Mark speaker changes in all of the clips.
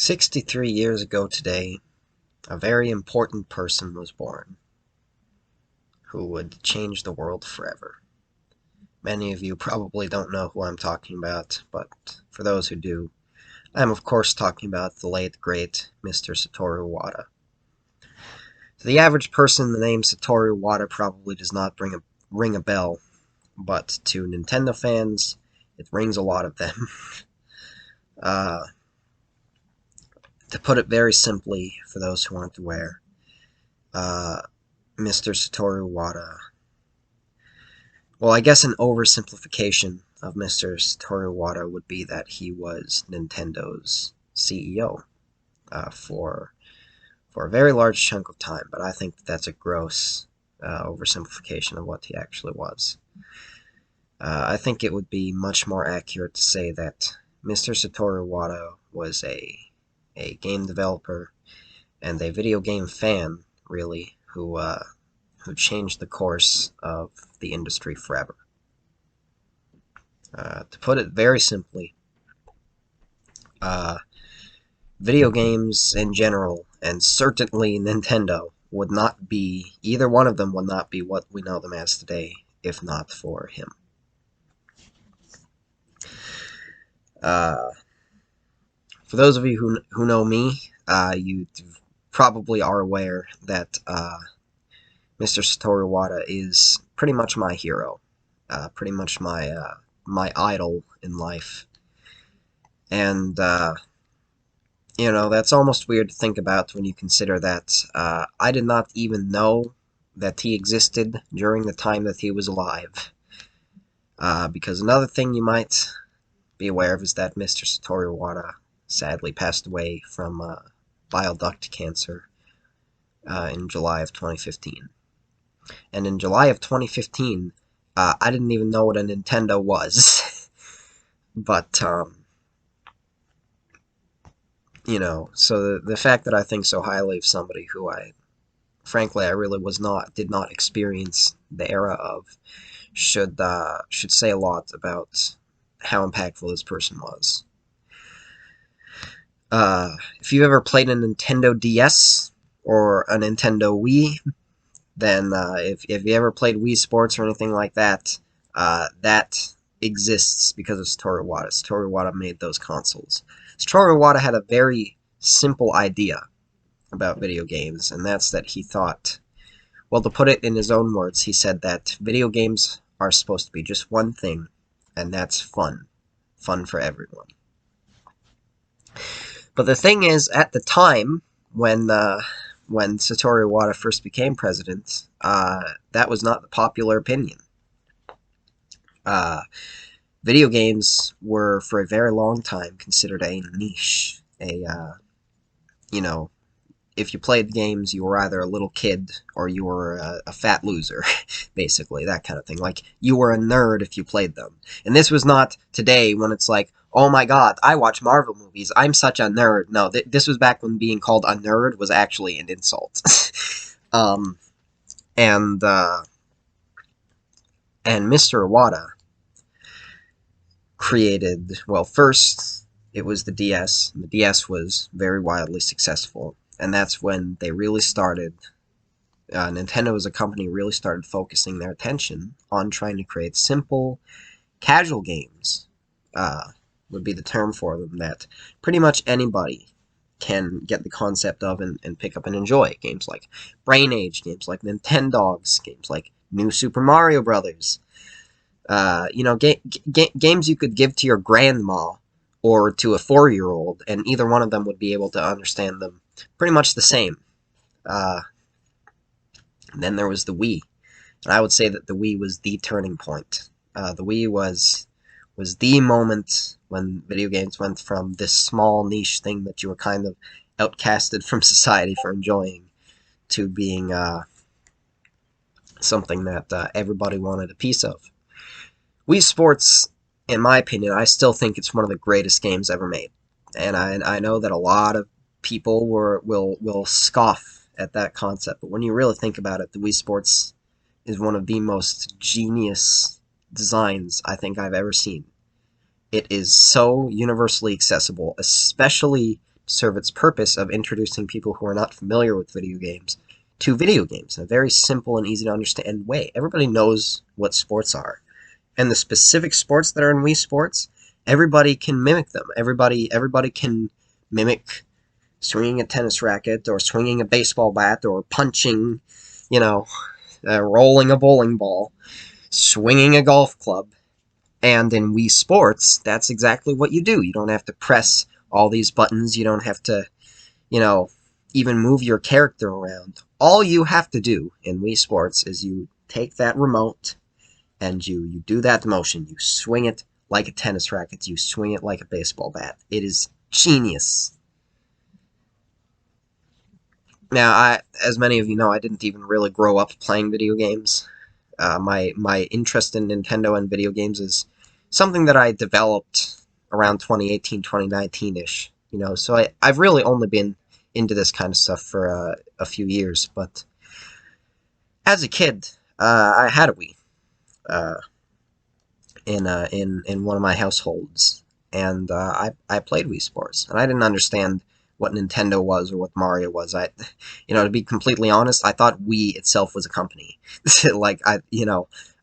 Speaker 1: 63 years ago today, a very important person was born who would change the world forever. Many of you probably don't know who I'm talking about, but for those who do, I'm of course talking about the late, great Mr. Satoru Iwata. To the average person, the name Satoru Iwata probably does not ring a bell, but to Nintendo fans, it rings a lot of them. uh, to put it very simply, for those who aren't aware, uh, Mr. Satoru Iwata. Well, I guess an oversimplification of Mr. Satoru Iwata would be that he was Nintendo's CEO for a very large chunk of time, but I think that's a gross oversimplification of what he actually was. I think it would be much more accurate to say that Mr. Satoru Iwata was a game developer and a video game fan, really, who changed the course of the industry forever. To put it very simply, uh, video games in general, and certainly Nintendo, would not be, either one of them would not be what we know them as today, if not for him. Uh, for those of you who know me, you probably are aware that Mr. Satoru Iwata is pretty much my hero, pretty much my idol in life. And, that's almost weird to think about when you consider that I did not even know that he existed during the time that he was alive. Because another thing you might be aware of is that Mr. Satoru Iwata sadly passed away from bile duct cancer in July of 2015. And in July of 2015, I didn't even know what a Nintendo was. But, so the fact that I think so highly of somebody who frankly, I really did not experience the era of, should say a lot about how impactful this person was. If you've ever played a Nintendo DS or a Nintendo Wii, then if you ever played Wii Sports or anything like that, that exists because of Satoru Iwata. Satoru Iwata made those consoles. Satoru Iwata had a very simple idea about video games, and that's that he thought, well, to put it in his own words, he said that video games are supposed to be just one thing, and that's fun. Fun for everyone. But the thing is, at the time, when Satoru Iwata first became president, that was not the popular opinion. Video games were, for a very long time, considered a niche. If you played games, you were either a little kid or you were a fat loser, basically, that kind of thing. Like, you were a nerd if you played them. And this was not today when it's like, oh my god, I watch Marvel movies, I'm such a nerd. No, this was back when being called a nerd was actually an insult. And Mr. Iwata created, well, first, it was the DS, and the DS was very wildly successful. And that's when they really started, Nintendo as a company really started focusing their attention on trying to create simple, casual games, would be the term for them, that pretty much anybody can get the concept of and pick up and enjoy. Games like Brain Age, games like Nintendogs, games like New Super Mario Brothers. Games you could give to your grandma or to a 4-year-old, and either one of them would be able to understand them pretty much the same. Then there was the Wii, and I would say that the Wii was the turning point. The Wii was the moment when video games went from this small niche thing that you were kind of outcasted from society for enjoying to being something that everybody wanted a piece of. Wii Sports, in my opinion, I still think it's one of the greatest games ever made. And I know that a lot of people will scoff at that concept, but when you really think about it, the Wii Sports is one of the most genius designs I think I've ever seen. It is so universally accessible, especially serve its purpose of introducing people who are not familiar with video games to video games in a very simple and easy to understand way. Everybody knows what sports are, and the specific sports that are in Wii Sports, everybody can mimic them. Everybody can mimic swinging a tennis racket or swinging a baseball bat or punching, you know, rolling a bowling ball, swinging a golf club. And in Wii Sports, that's exactly what you do. You don't have to press all these buttons. You don't have to, you know, even move your character around. All you have to do in Wii Sports is you take that remote and you do that motion. You swing it like a tennis racket. You swing it like a baseball bat. It is genius. Now, as many of you know, I didn't even really grow up playing video games. My interest in Nintendo and video games is something that I developed around 2018, 2019-ish. So I've really only been into this kind of stuff for a few years. But as a kid, I had a Wii uh, in one of my households, and I played Wii Sports, and I didn't understand what Nintendo was or what Mario was. To be completely honest, I thought Wii itself was a company.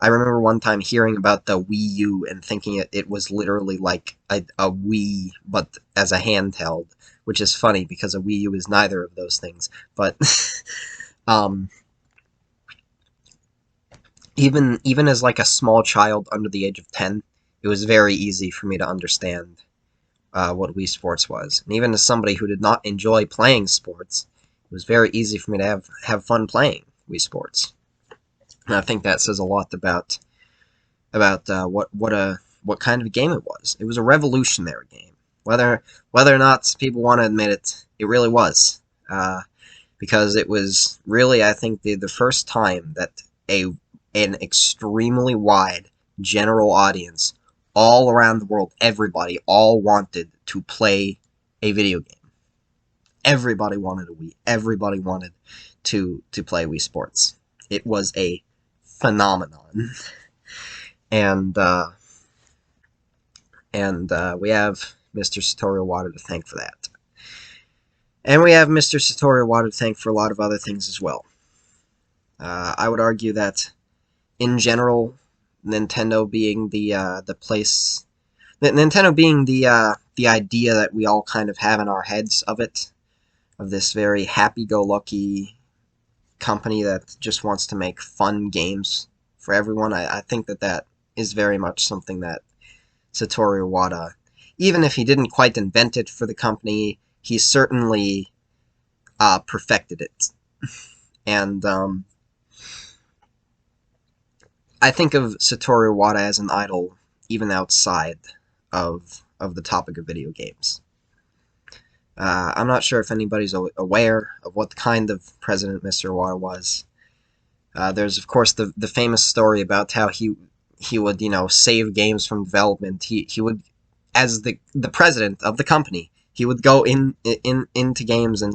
Speaker 1: I remember one time hearing about the Wii U and thinking it was literally like a Wii, but as a handheld, which is funny because a Wii U is neither of those things. But um, even as like a small child under the age of 10, it was very easy for me to understand what Wii Sports was. And even as somebody who did not enjoy playing sports, it was very easy for me to have fun playing Wii Sports. And I think that says a lot about what kind of game it was. It was a revolutionary game. Whether or not people want to admit it, it really was. Because it was really, I think, the first time that an extremely wide general audience all around the world, everybody, all wanted to play a video game. Everybody wanted a Wii. Everybody wanted to play Wii Sports. It was a phenomenon. And we have Mr. Satoru Iwata to thank for that. And we have Mr. Satoru Iwata to thank for a lot of other things as well. I would argue that, in general, Nintendo being the place, Nintendo being the idea that we all kind of have in our heads of it, of this very happy-go-lucky company that just wants to make fun games for everyone. I think that is very much something that Satoru Iwata, even if he didn't quite invent it for the company, he certainly perfected it. And I think of Satoru Iwata as an idol even outside of the topic of video games. I'm not sure if anybody's aware of what kind of president Mr. Iwata was. There's, of course, the famous story about how he would, save games from development. He would, as the president of the company, he would go into games and,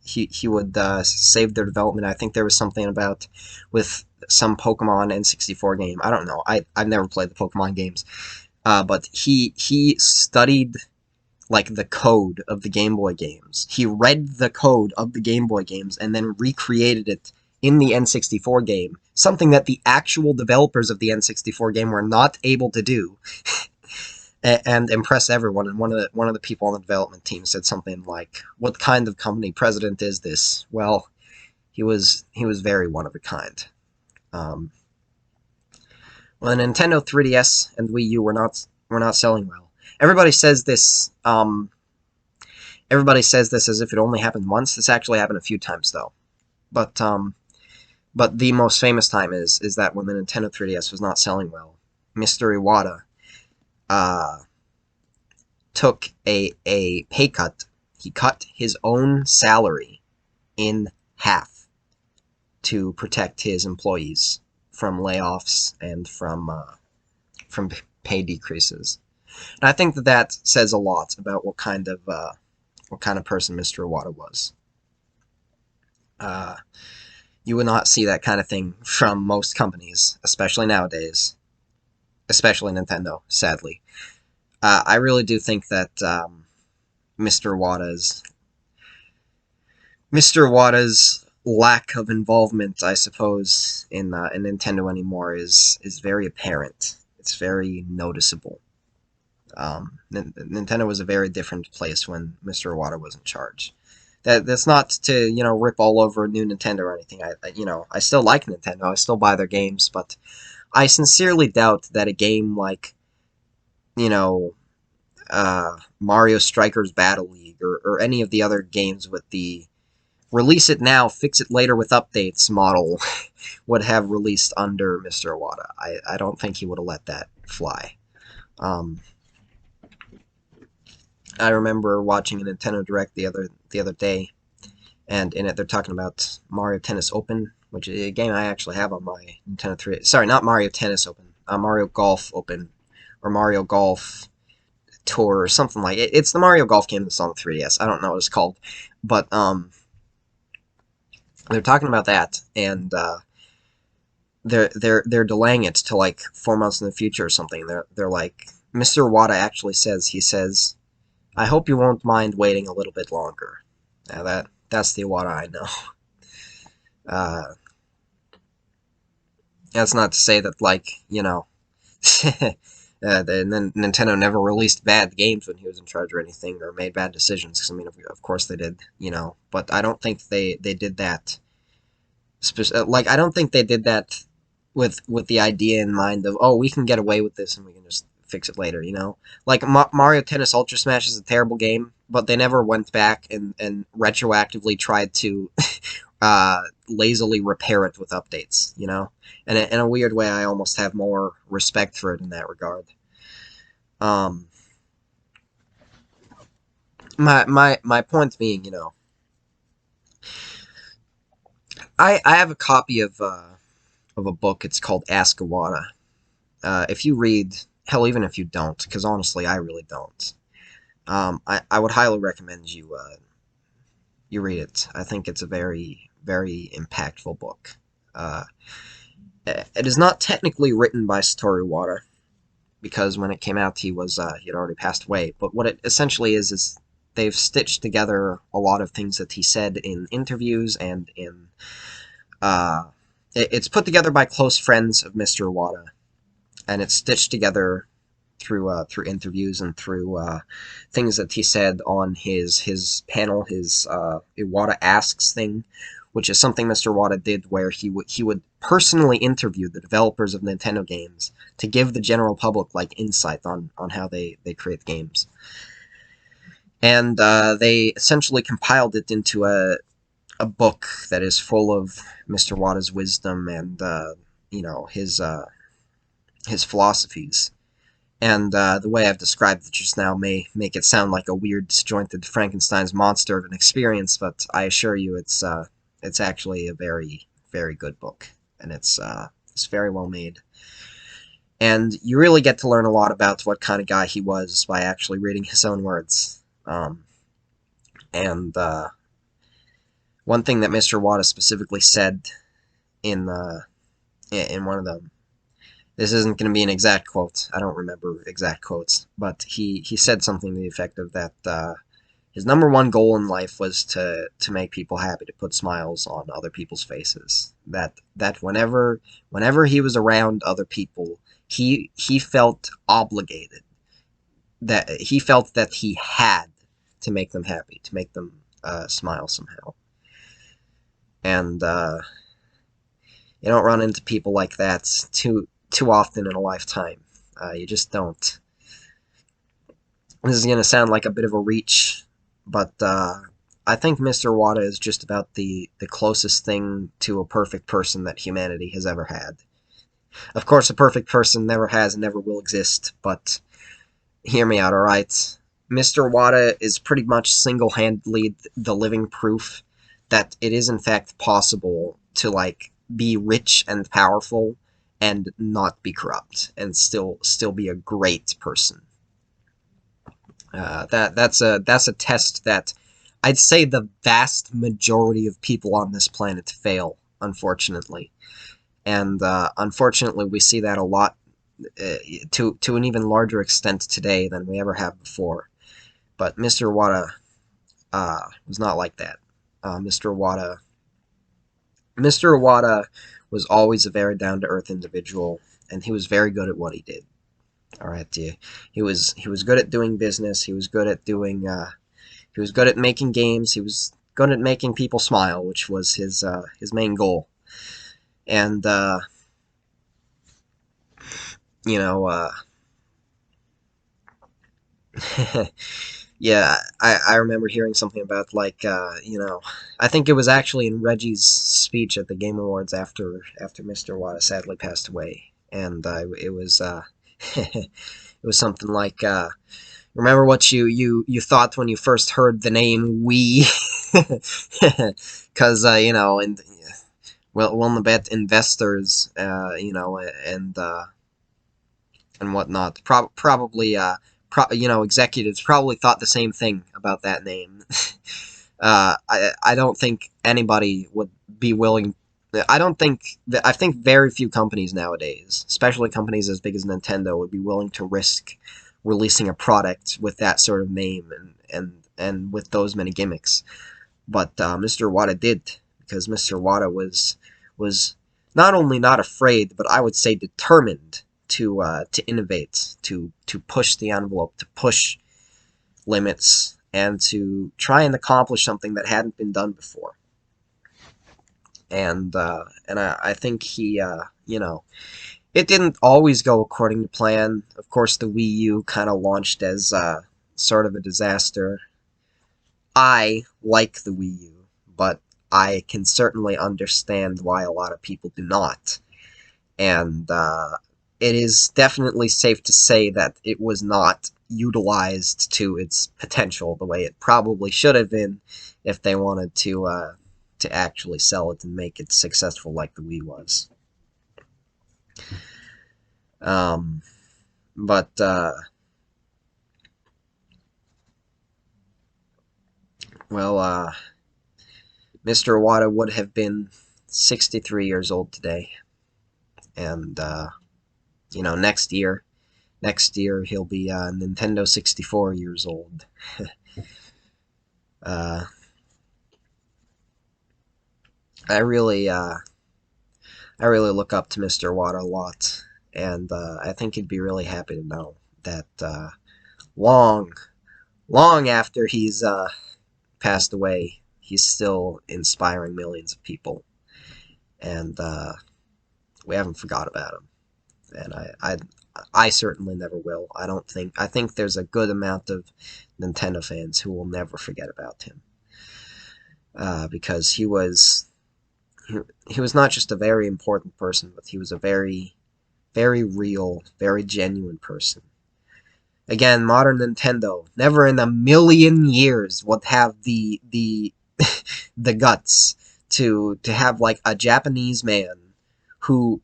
Speaker 1: he would save their development. I think there was something about with some Pokemon N64 game. I don't know. I've never played the Pokemon games. But he studied the code of the Game Boy games. He read the code of the Game Boy games and then recreated it in the N64 game, something that the actual developers of the N64 game were not able to do, and impress everyone. And one of the people on the development team said something like, "What kind of company president is this?" Well, he was very one of a kind. Well, the Nintendo 3DS and Wii U were not selling well. Everybody says this. Everybody says this as if it only happened once. This actually happened a few times, though. But the most famous time is that when the Nintendo 3DS was not selling well, Mr. Iwata took a pay cut. He cut his own salary in half to protect his employees from layoffs and from pay decreases. And I think that says a lot about what kind of person Mr. Iwata was. You would not see that kind of thing from most companies, especially nowadays, especially Nintendo, sadly. I really do think that Mr. Wada's Mr. Wada's lack of involvement, I suppose, in Nintendo anymore is very apparent. It's very noticeable. Nintendo was a very different place when Mr. Iwata was in charge. That's not to rip all over new Nintendo or anything. I still like Nintendo. I still buy their games, but I sincerely doubt that a game like you know Mario Strikers Battle League or any of the other games with the release it now, fix it later with updates model would have released under Mr. Iwata. I don't think he would have let that fly. Um, I remember watching a Nintendo Direct the other day, and in it they're talking about Mario Tennis Open, which is a game I actually have on my Nintendo 3. Sorry, not Mario Tennis Open, Mario Golf Open, or Mario Golf Tour, or something like it. It's the Mario Golf game that's on the 3DS. I don't know what it's called, but they're talking about that, and they're delaying it to like 4 months in the future or something. They're like Mr. Iwata actually says, I hope you won't mind waiting a little bit longer. Now that's the Iwata I know. Uh, that's not to say that Nintendo never released bad games when he was in charge or anything, or made bad decisions. Because I mean, of course they did, But I don't think they did that. I don't think they did that with the idea in mind of, oh, we can get away with this and we can just fix it later. Like Mario Tennis Ultra Smash is a terrible game, but they never went back and retroactively tried to lazily repair it with updates. And in a weird way, I almost have more respect for it in that regard. Um, my point being, I have a copy of a book. It's called Ask Iwata. If you read, hell, even if you don't, because honestly, I really don't. I would highly recommend you read it. I think it's a very very impactful book. Uh, it is not technically written by Satoru Iwata, because when it came out, he had already passed away. But what it essentially is they've stitched together a lot of things that he said in interviews and in it's put together by close friends of Mr. Iwata, and it's stitched together through interviews and through things that he said on his panel, his Iwata Asks thing, which is something Mr. Iwata did where he would personally interview the developers of Nintendo games to give the general public insight on how they create games. And they essentially compiled it into a book that is full of Mr. Iwata's wisdom and his philosophies. And the way I've described it just now may make it sound like a weird, disjointed Frankenstein's monster of an experience, but I assure you it's actually a very, very good book, and it's very well made. And you really get to learn a lot about what kind of guy he was by actually reading his own words. And one thing that Mr. Wada specifically said in one of them, this isn't going to be an exact quote. I don't remember exact quotes, but he said something to the effect of that his number one goal in life was to make people happy, to put smiles on other people's faces. That whenever he was around other people, he felt obligated. That he felt that he had to make them happy, to make them smile somehow. And you don't run into people like that too often in a lifetime. You just don't. This is going to sound like a bit of a reach, but I think Mr. Iwata is just about the closest thing to a perfect person that humanity has ever had. Of course, a perfect person never has and never will exist, but hear me out, alright? Mr. Iwata is pretty much single-handedly the living proof that it is in fact possible to, be rich and powerful and not be corrupt and still be a great person. That's a test that I'd say the vast majority of people on this planet fail, unfortunately, and unfortunately we see that a lot to an even larger extent today than we ever have before. But Mr. Iwata was not like that. Mr. Iwata Mr. Iwata was always a very down to earth individual, and he was very good at what he did. All right, he was good at doing business. He was good at doing. He was good at making games. He was good at making people smile, which was his main goal. And you know, yeah, I remember hearing something about I think it was actually in Reggie's speech at the Game Awards after Mr. Wada sadly passed away, and it was it was something like remember what you thought when you first heard the name we, because and well, one of the bet investors, and whatnot. Probably, executives probably thought the same thing about that name. I don't think anybody would be willing. I don't think that. I think very few companies nowadays, especially companies as big as Nintendo, would be willing to risk releasing a product with that sort of name and with those many gimmicks. But Mr. Wada did, because Mr. Wada was not only not afraid, but I would say determined to innovate, to push the envelope, to push limits, and to try and accomplish something that hadn't been done before. And I think it didn't always go according to plan. Of course, the Wii U kind of launched as sort of a disaster. I like the Wii U, but I can certainly understand why a lot of people do not. And it is definitely safe to say that it was not utilized to its potential the way it probably should have been if they wanted to actually sell it and make it successful like the Wii was. Um, but well, Mr. Iwata would have been 63 years old today, and next year he'll be Nintendo 64 years old. uh, I really I really look up to Mr. Iwata a lot, and I think he'd be really happy to know that long, long after he's passed away, he's still inspiring millions of people, and we haven't forgot about him. And I certainly never will. I think there's a good amount of Nintendo fans who will never forget about him, because he was not just a very important person, but he was a very, very real, very genuine person. Again, modern Nintendo never in a million years would have the the guts to have like a Japanese man who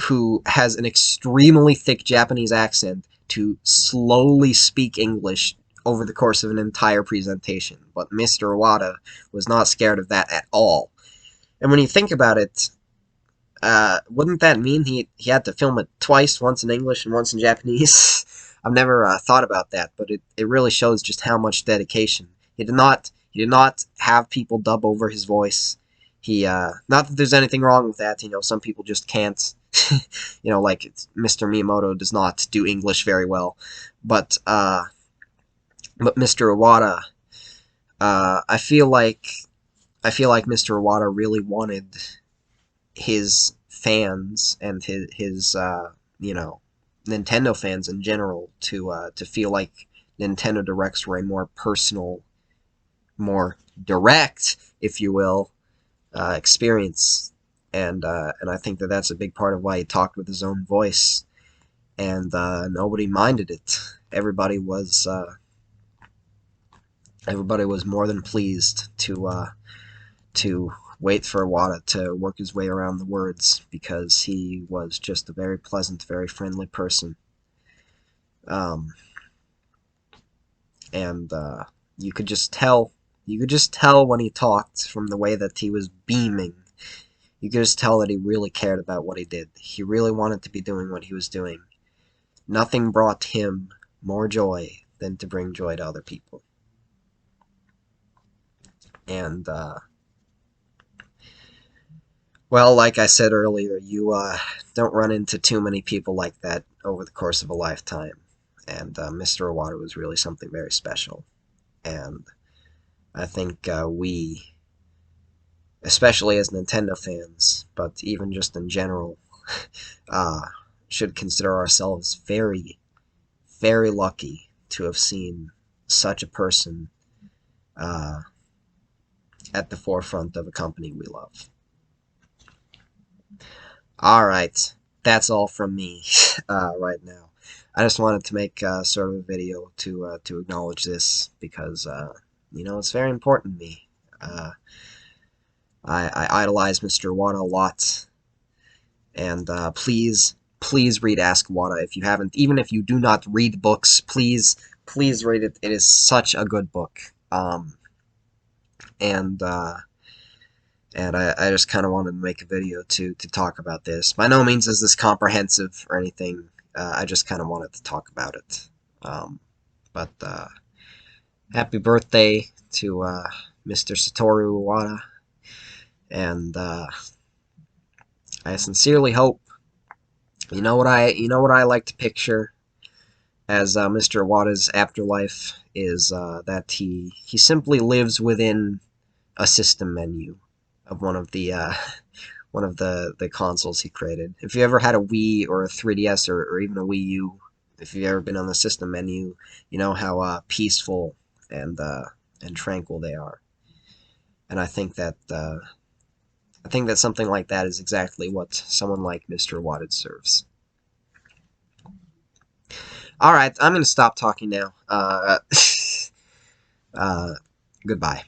Speaker 1: who has an extremely thick Japanese accent to slowly speak English over the course of an entire presentation. But Mr. Iwata was not scared of that at all. And when you think about it, wouldn't that mean he had to film it twice, once in English and once in Japanese? I've never thought about that, but it really shows just how much dedication. He did not have people dub over his voice. Not that there's anything wrong with that. Some people just can't. Like Mr. Miyamoto does not do English very well, but Mr. Iwata, I feel like Mr. Iwata really wanted his fans and his Nintendo fans in general to feel like Nintendo Directs were a more personal, more direct, if you will, experience, and I think that that's a big part of why he talked with his own voice, and nobody minded it. Everybody was more than pleased to wait for Iwata to work his way around the words, because he was just a very pleasant, very friendly person. Um, and you could just tell. You could just tell when he talked from the way that he was beaming. You could just tell that he really cared about what he did. He really wanted to be doing what he was doing. Nothing brought him more joy than to bring joy to other people. And, well, like I said earlier, you don't run into too many people like that over the course of a lifetime. And Mr. Iwata was really something very special. And I think we, especially as Nintendo fans, but even just in general, uh, should consider ourselves very, very lucky to have seen such a person uh, at the forefront of a company we love. All right, that's all from me right now. I just wanted to make sort of a video to acknowledge this because it's very important to me. Uh, I idolize Mr. Wada a lot, and please read Ask Wada if you haven't. Even if you do not read books, please read it. It is such a good book. And I just kind of wanted to make a video to talk about this. By no means is this comprehensive or anything. I just kind of wanted to talk about it. But happy birthday to Mr. Satoru Iwata, and I sincerely hope you know what I like to picture as Mr. Iwata's afterlife is that he simply lives within a system menu of one of the consoles he created. If you ever had a Wii or a 3DS or even a Wii U, if you've ever been on the system menu, you know how peaceful and tranquil they are. And I think that something like that is exactly what someone like Mr. Watted serves. All right, I'm gonna stop talking now. Uh, goodbye.